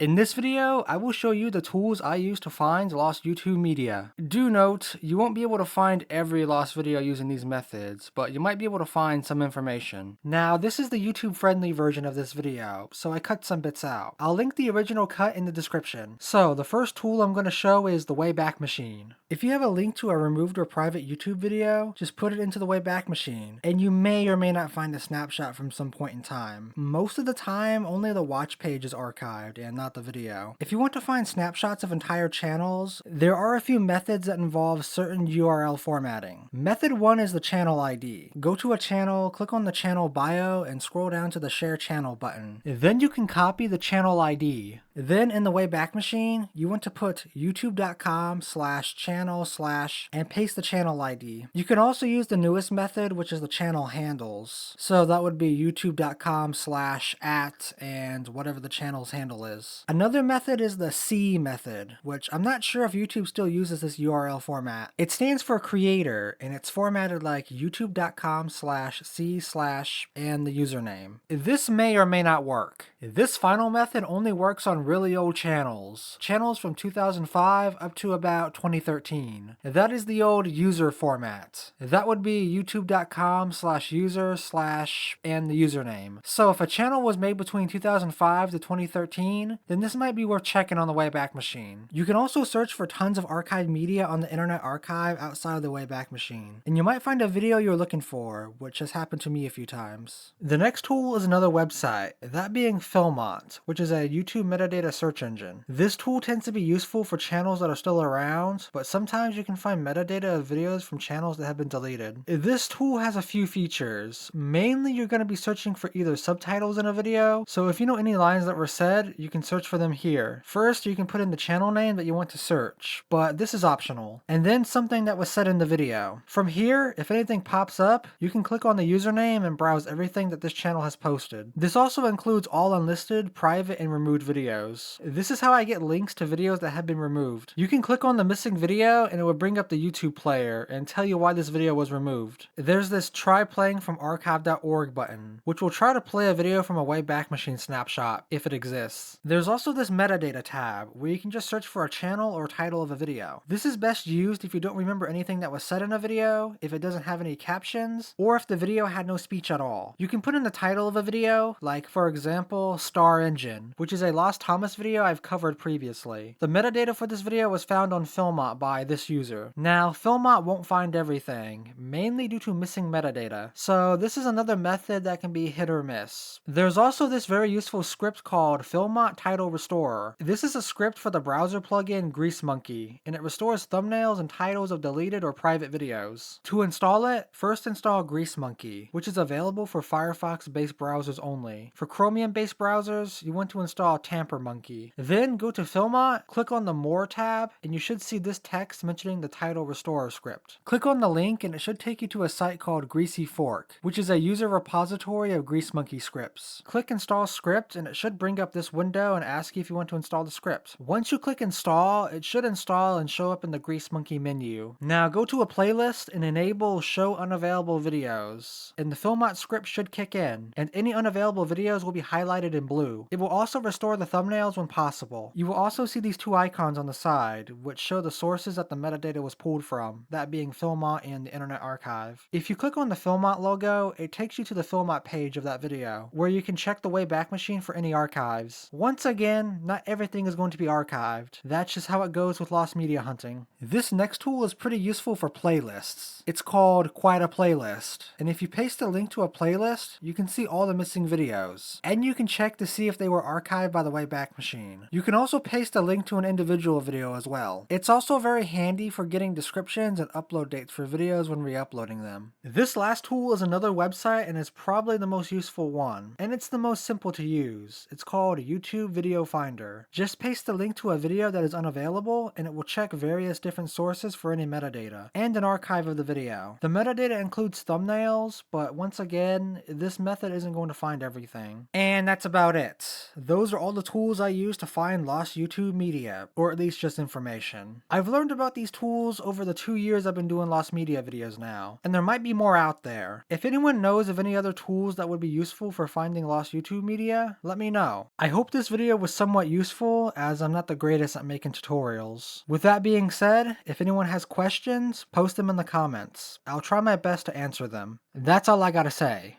In this video, I will show you the tools I use to find lost YouTube media. Do note, you won't be able to find every lost video using these methods, but you might be able to find some information. Now, this is the YouTube friendly version of this video, so I cut some bits out. I'll link the original cut in the description. So, the first tool I'm going to show is the Wayback Machine. If you have a link to a removed or private YouTube video, just put it into the Wayback Machine, and you may or may not find a snapshot from some point in time. Most of the time, only the watch page is archived and not the video. If you want to find snapshots of entire channels, there are a few methods that involve certain URL formatting. Method 1 is the channel ID. Go to a channel, click on the channel bio, and scroll down to the Share Channel button. Then you can copy the channel ID. Then in the Wayback Machine, you want to put youtube.com/channel/ and paste the channel ID. You can also use the newest method, which is the channel handles. So that would be youtube.com/@ and whatever the channel's handle is. Another method is the C method, which I'm not sure if YouTube still uses this URL format. It stands for creator, and it's formatted like youtube.com/C/ and the username. This may or may not work. This final method only works on really old channels from 2005 up to about 2013. That is the old user format. That would be youtube.com/user/ and the username. So if a channel was made between 2005 to 2013, then this might be worth checking on the Wayback Machine. You can also search for tons of archived media on the Internet Archive outside of the Wayback Machine, and you might find a video you're looking for, which has happened to me a few times. The next tool is another website, that being Filmot, which is a YouTube metadata search engine. This tool tends to be useful for channels that are still around, but sometimes you can find metadata of videos from channels that have been deleted. This tool has a few features. Mainly you're going to be searching for either subtitles in a video, so if you know any lines that were said, you can search for them here. First, you can put in the channel name that you want to search, but this is optional. And then something that was said in the video. From here, if anything pops up, you can click on the username and browse everything that this channel has posted. This also includes all unlisted, private, and removed videos. This is how I get links to videos that have been removed. You can click on the missing video and it will bring up the YouTube player and tell you why this video was removed. There's this try playing from archive.org button, which will try to play a video from a Wayback Machine snapshot, if it exists. There's also this metadata tab, where you can just search for a channel or title of a video. This is best used if you don't remember anything that was said in a video, if it doesn't have any captions, or if the video had no speech at all. You can put in the title of a video, like for example, Star Engine, which is a Lost Thomas video I've covered previously. The metadata for this video was found on Filmot by this user. Now, Filmot won't find everything, mainly due to missing metadata, so this is another method that can be hit or miss. There's also this very useful script called Filmot Title Restorer. This is a script for the browser plugin Greasemonkey, and it restores thumbnails and titles of deleted or private videos. To install it, first install Greasemonkey, which is available for Firefox-based browsers only. For Chromium-based browsers, you want to install Tampermonkey. Then go to Filmot, click on the More tab, and you should see this text mentioning the Title Restorer script. Click on the link and it should take you to a site called Greasy Fork, which is a user repository of Greasemonkey scripts. Click Install Script and it should bring up this window and ask you if you want to install the script. Once you click Install, it should install and show up in the Greasemonkey menu. Now go to a playlist and enable Show Unavailable Videos, and the Filmot script should kick in, and any unavailable videos will be highlighted in blue. It will also restore the thumbnails when possible. You will also see these two icons on the side, which show the sources that the metadata was pulled from, that being Filmot and the Internet Archive. If you click on the Filmot logo, it takes you to the Filmot page of that video, where you can check the Wayback Machine for any archives. Once again, not everything is going to be archived. That's just how it goes with lost media hunting. This next tool is pretty useful for playlists. It's called Quite a Playlist, and if you paste a link to a playlist, you can see all the missing videos, and you can check to see if they were archived by the Wayback Machine. You can also paste a link to an individual video as well. It's also very handy for getting descriptions and upload dates for videos when re-uploading them. This last tool is another website and is probably the most useful one, and it's the most simple to use. It's called YouTube Video Finder. Just paste the link to a video that is unavailable and it will check various different sources for any metadata, and an archive of the video. The metadata includes thumbnails, but once again, this method isn't going to find everything. And that's about it. Those are all the tools I use to find lost YouTube media, or at least just information. I've learned about these tools over the 2 years I've been doing lost media videos now, and there might be more out there. If anyone knows of any other tools that would be useful for finding lost YouTube media, let me know. I hope this video video was somewhat useful as I'm not the greatest at making tutorials. With that being said, if anyone has questions, post them in the comments. I'll try my best to answer them. That's all I gotta say.